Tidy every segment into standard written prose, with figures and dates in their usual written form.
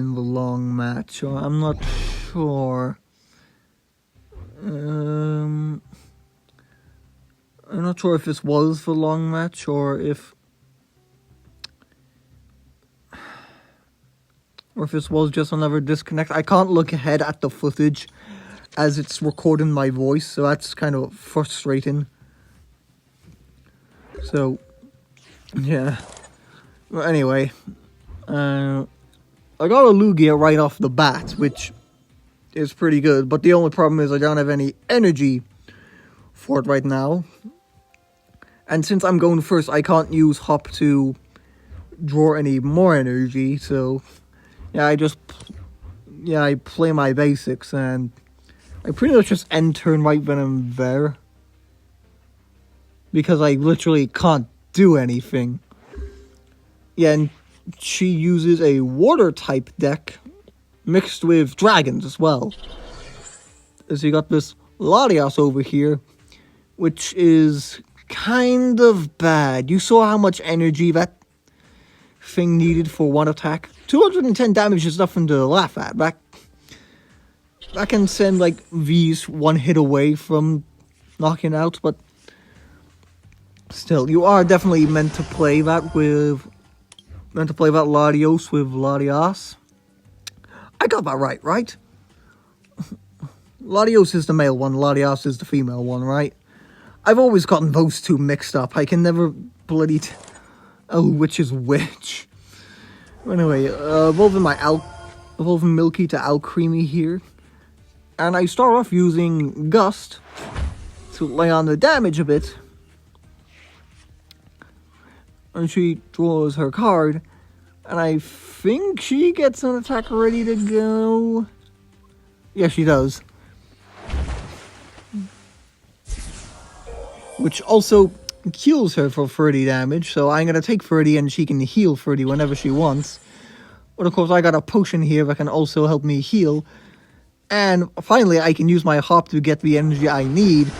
in the long match, or I'm not sure. I'm not sure if this was the long match or if this was just another disconnect. I can't look ahead at the footage as it's recording my voice, so that's kind of frustrating. So, yeah. Well, anyway, I got a Lugia right off the bat, which is pretty good, but the only problem is I don't have any energy for it right now. And since I'm going first, I can't use Hop to draw any more energy, so yeah, I play my basics, and I pretty much just end turn right when I'm there, because I literally can't do anything. Yeah, and she uses a water-type deck mixed with dragons as well. So you got this Latias over here, which is kind of bad. You saw how much energy that thing needed for one attack. 210 damage is nothing to laugh at. That can send like these one hit away from knocking out, but still, you are definitely meant to play that Latios with Latias. I got that right? Latios is the male one, Latias is the female one, right? I've always gotten those two mixed up. I can never bloody tell which is which. Anyway, evolving Milky to Alcremie here. And I start off using Gust to lay on the damage a bit. And she draws her card. And I think she gets an attack ready to go. Yeah, she does. Which also kills her for 30 damage. So I'm going to take 30 and she can heal 30 whenever she wants. But of course I got a potion here that can also help me heal. And finally I can use my Hop to get the energy I need.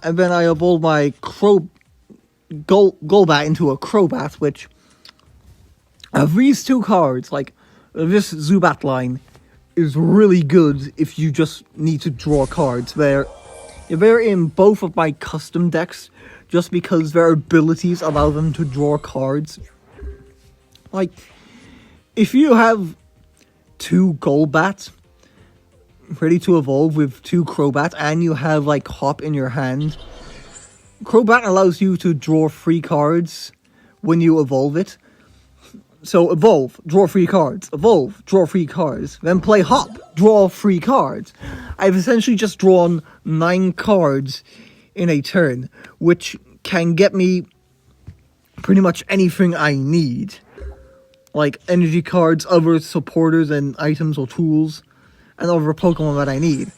And then I evolve my Golbat into a Crobat, which these two cards, like this Zubat line, is really good if you just need to draw cards. They're in both of my custom decks just because their abilities allow them to draw cards. Like, if you have two Golbats ready to evolve with two Crobats and you have like Hop in your hand, Crobat allows you to draw 3 cards when you evolve it. So evolve, draw 3 cards, evolve, draw 3 cards, then play Hop, draw 3 cards. I've essentially just drawn 9 cards in a turn, which can get me pretty much anything I need. Like energy cards, other supporters and items or tools, and other Pokemon that I need.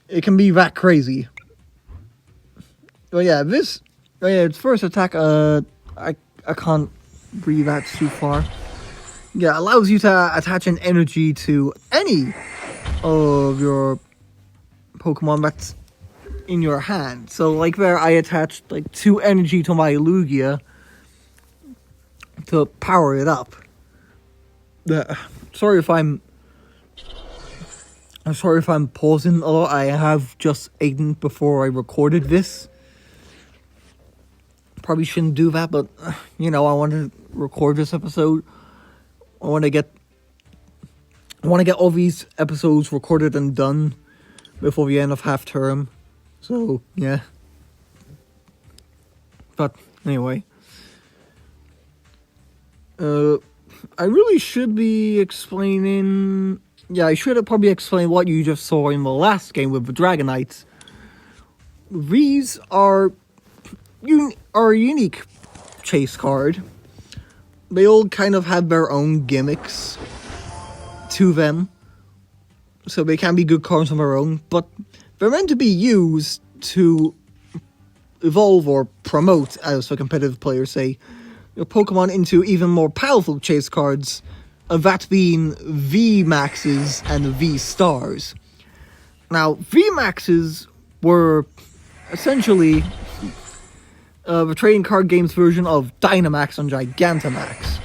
It can be that crazy. But yeah, its first attack, I can't breathe that too far. Yeah, allows you to attach an energy to any of your Pokemon that's in your hand. So like there, I attached like 2 energy to my Lugia to power it up. Sorry if I'm pausing a lot. I have just eaten before I recorded this. Probably shouldn't do that, but I want to record this episode. I want to get all these episodes recorded and done before the end of half term. So yeah. But anyway, I really should be explaining. Yeah, I should have probably explained what you just saw in the last game with the Dragonites. These are a unique chase card. They all kind of have their own gimmicks to them. So they can be good cards on their own, but they're meant to be used to evolve or promote, as the competitive players say, your Pokemon into even more powerful chase cards, that being V-Maxes and V-Stars. Now, V-Maxes were essentially the trading card game's version of Dynamax and Gigantamax.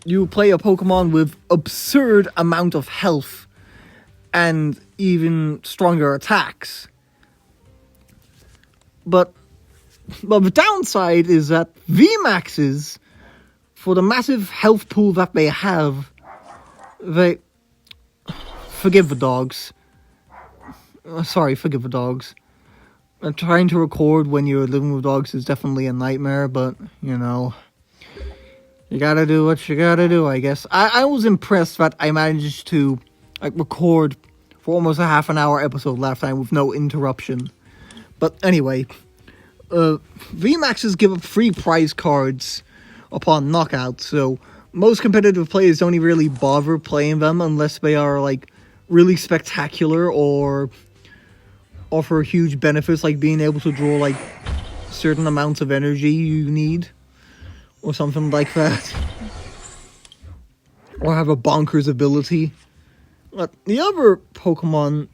you play a Pokemon with absurd amount of health and even stronger attacks. But the downside is that VMAXs, for the massive health pool that they have, they... Forgive the dogs. Sorry, forgive the dogs. Trying to record when you're living with dogs is definitely a nightmare, but, you know, you gotta do what you gotta do, I guess. I was impressed that I managed to, like, record for almost a half an hour episode last time with no interruption. But anyway, VMAXs give up free prize cards upon knockout, so most competitive players don't even really bother playing them unless they are, like, really spectacular or offer huge benefits, like being able to draw, like, certain amounts of energy you need, or something like that. Or have a bonkers ability. But the other Pokemon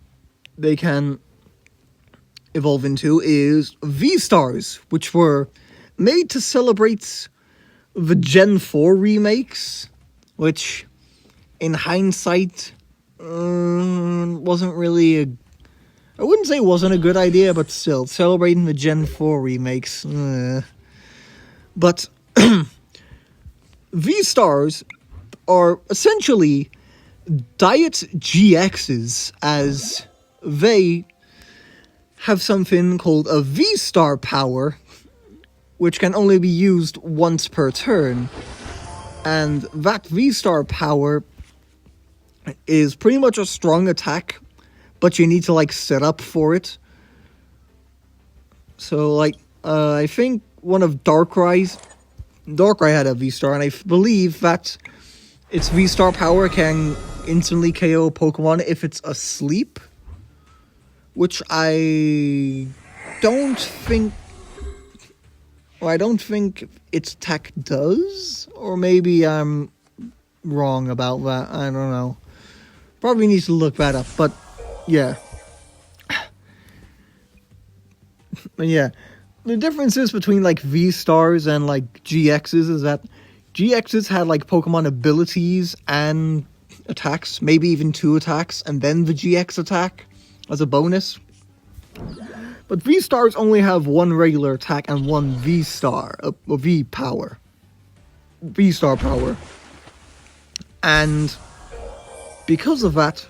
they can evolve into is V-Stars, which were made to celebrate the Gen 4 remakes, which, in hindsight, wasn't really a... I wouldn't say it wasn't a good idea, but still, celebrating the Gen 4 remakes. But V-Stars are essentially Diet GXs, as they have something called a V-Star power, which can only be used once per turn. And that V-Star power is pretty much a strong attack, but you need to, like, set up for it. So, like, I think one of Darkrai had a V-Star, and I believe that its V-Star power can instantly KO Pokemon if it's asleep, which I don't think its attack does, or maybe I'm wrong about that, I don't know. Probably need to look that up, but yeah. But yeah, the differences between, like, V-Stars and, like, GXs is that GXs had, like, Pokemon abilities and attacks, maybe even 2 attacks, and then the GX attack as a bonus. But V-Stars only have 1 regular attack and 1 V-Star, a V-Power. V-Star power. And because of that,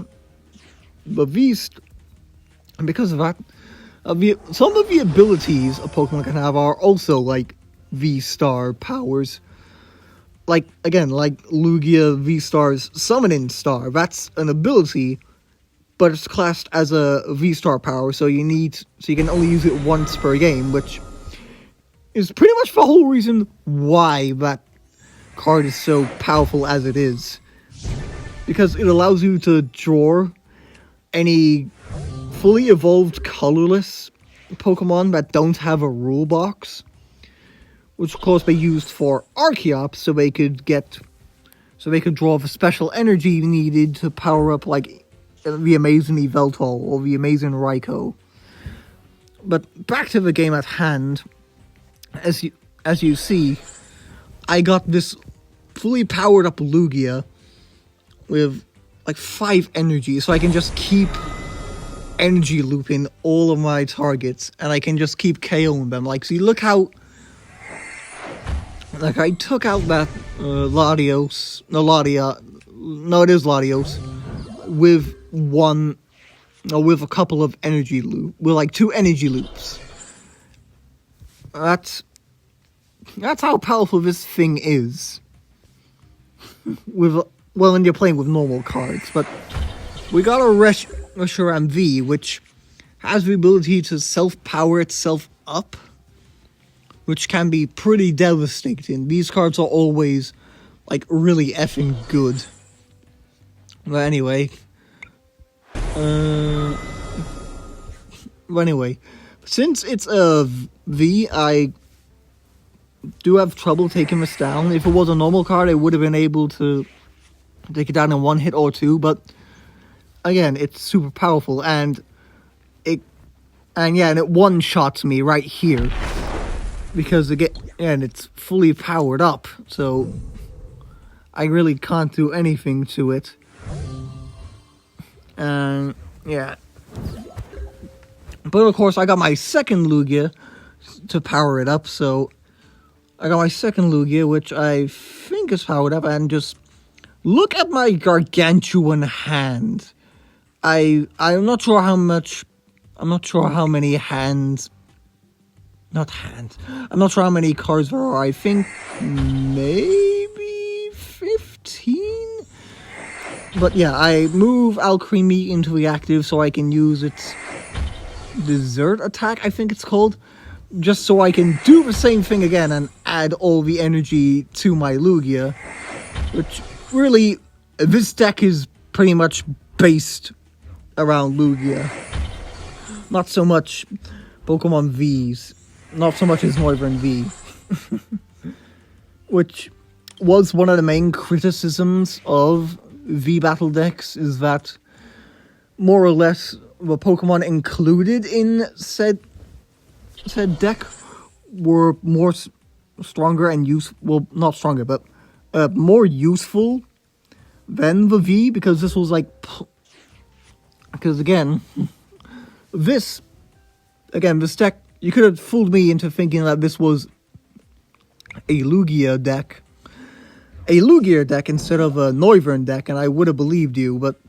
some of the abilities a Pokemon can have are also, like, V-Star powers. Like, again, like Lugia V-Star's Summoning Star. That's an ability, but it's classed as a V-Star power, so you can only use it once per game, which is pretty much the whole reason why that card is so powerful as it is. Because it allows you to draw any fully evolved colorless Pokemon that don't have a rule box, which of course they used for Archeops, so they could draw the special energy needed to power up, like, the amazing Yveltal or the amazing Raikou. But back to the game at hand, as you see, I got this fully powered up Lugia with, like, 5 energy, so I can just keep energy looping all of my targets, and I can just keep KOing them. Like, see, look how, like, I took out that Latios, it is Latios, with with a couple of energy loops, with, like, 2 energy loops. That's how powerful this thing is. When you're playing with normal cards, but we got a Reshiram V, which has the ability to self-power itself up, which can be pretty devastating. These cards are always, like, really effing good. But anyway, since it's a V, I do have trouble taking this down. If it was a normal card, I would have been able to take it down in 1 hit or 2, but again, it's super powerful, and it one-shots me right here, because again, it's fully powered up, so I really can't do anything to it. And yeah. But of course, I got my second Lugia to power it up, so I got my second Lugia, which I think is powered up, and just look at my gargantuan hand. I'm not sure how much. I'm not sure how many hands. Not hands. I'm not sure how many cards there are. I think maybe 15. But yeah, I move Alcremie into the active so I can use its dessert attack, I think it's called, just so I can do the same thing again and add all the energy to my Lugia, which really, this deck is pretty much based around Lugia. Not so much Pokemon V's, not so much as Noivern V, which was one of the main criticisms of V battle decks, is that more or less the Pokemon included in said deck were more stronger and well, not stronger, but more useful than the V, because this was like, because again, this deck, you could have fooled me into thinking that this was a Lugia deck instead of a Noivern deck, and I would have believed you, but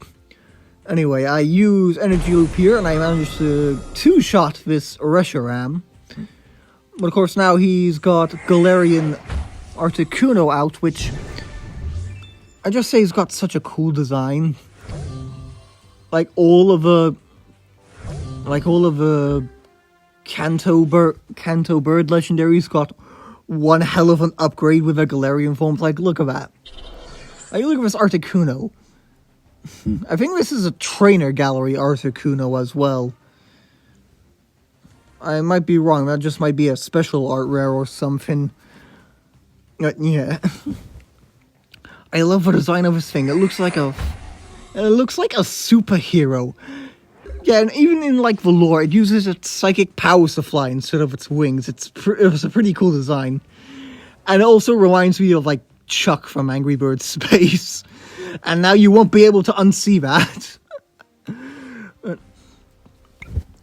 anyway, I use Energy Loop here, and I managed to two-shot this Reshiram. But of course now he's got Galarian Articuno out, which I just say he's got such a cool design. Like all of the Kanto Bird legendaries got one hell of an upgrade with their Galarian forms. Like, look at that. Like, look at this Articuno. I think this is a trainer gallery Articuno as well. I might be wrong. That just might be a special art rare or something. Yeah. I love the design of this thing. It looks like a superhero. Yeah, and even in like the lore, it uses its psychic powers to fly instead of its wings. It's a pretty cool design, and it also reminds me of like Chuck from Angry Birds Space. And now you won't be able to unsee that.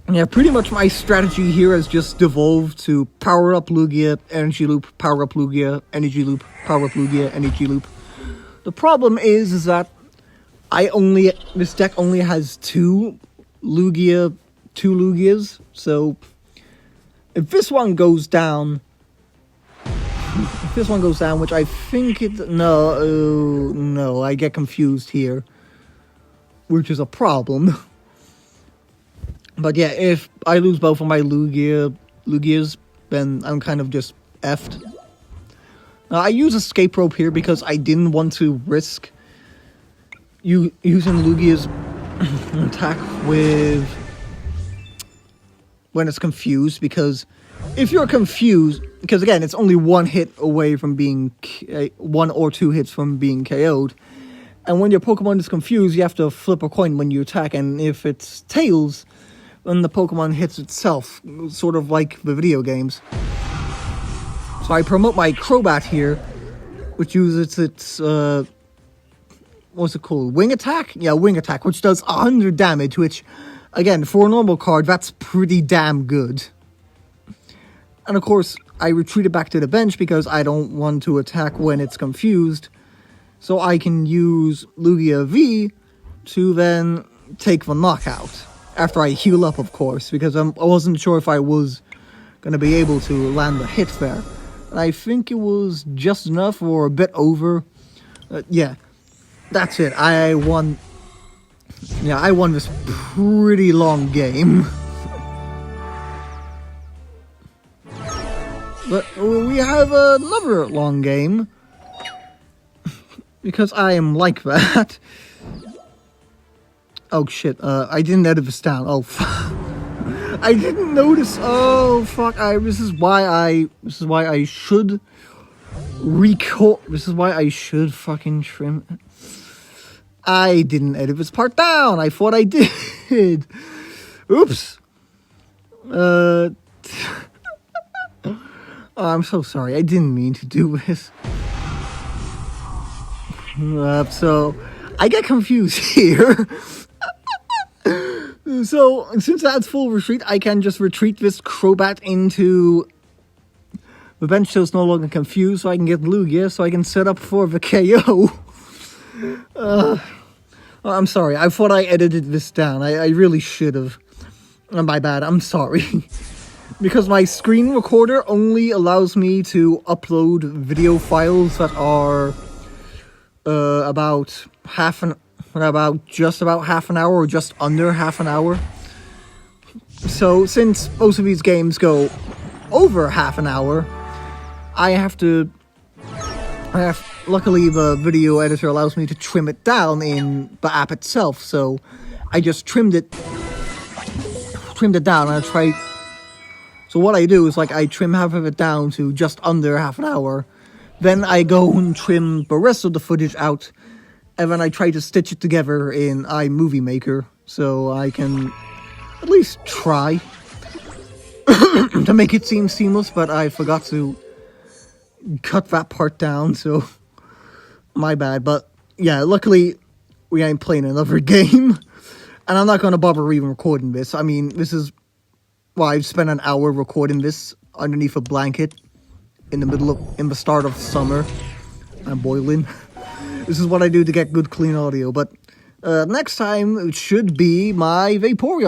Yeah, pretty much my strategy here has just devolved to power up Lugia, Energy Loop, power up Lugia, Energy Loop, power up Lugia, Energy Loop. The problem is that this deck only has two Lugias, so if this one goes down, which I think no, I get confused here, which is a problem. But yeah, if I lose both of my Lugias, then I'm kind of just effed. Now, I use Escape Rope here because I didn't want to risk using Lugia's attack when it's confused, because if you're confused, because again, it's only one hit away from being, one or two hits from being KO'd, and when your Pokemon is confused, you have to flip a coin when you attack, and if it's tails, then the Pokemon hits itself, sort of like the video games. So I promote my Crobat here, which uses its, what's it called? Wing Attack? Yeah, Wing Attack, which does 100 damage, which, again, for a normal card, that's pretty damn good. And of course, I retreated back to the bench because I don't want to attack when it's confused. So I can use Lugia V to then take the knockout. After I heal up, of course, because I wasn't sure if I was going to be able to land the hit there. And I think it was just enough or a bit over. Yeah, that's it. I won. Yeah, I won this pretty long game. But we have another long game. Because I am like that. Oh shit, I didn't edit this down. Oh, I didn't notice. Oh, fuck. This is why I should record. This is why I should fucking trim it. I didn't edit this part down. I thought I did. Oops. Oh, I'm so sorry. I didn't mean to do this. So I get confused here. So since that's full retreat, I can just retreat this Crobat into the bench so it's no longer confused, so I can get Lugia, so I can set up for the KO. I'm sorry, I thought I edited this down. I really should have. My bad, I'm sorry. Because my screen recorder only allows me to upload video files that are just about half an hour or just under half an hour. So since most of these games go over half an hour, luckily the video editor allows me to trim it down in the app itself, so I just trimmed it down, and so what I do is, like, I trim half of it down to just under half an hour, then I go and trim the rest of the footage out, and then I try to stitch it together in iMovie Maker, so I can at least try to make it seem seamless, but I forgot to cut that part down, so my bad. But yeah, luckily we ain't playing another game, and I'm not going to bother even recording this. I mean, this is, well, I've spent an hour recording this underneath a blanket in the start of summer. I'm boiling. This is what I do to get good clean audio, but next time it should be my Vaporeon.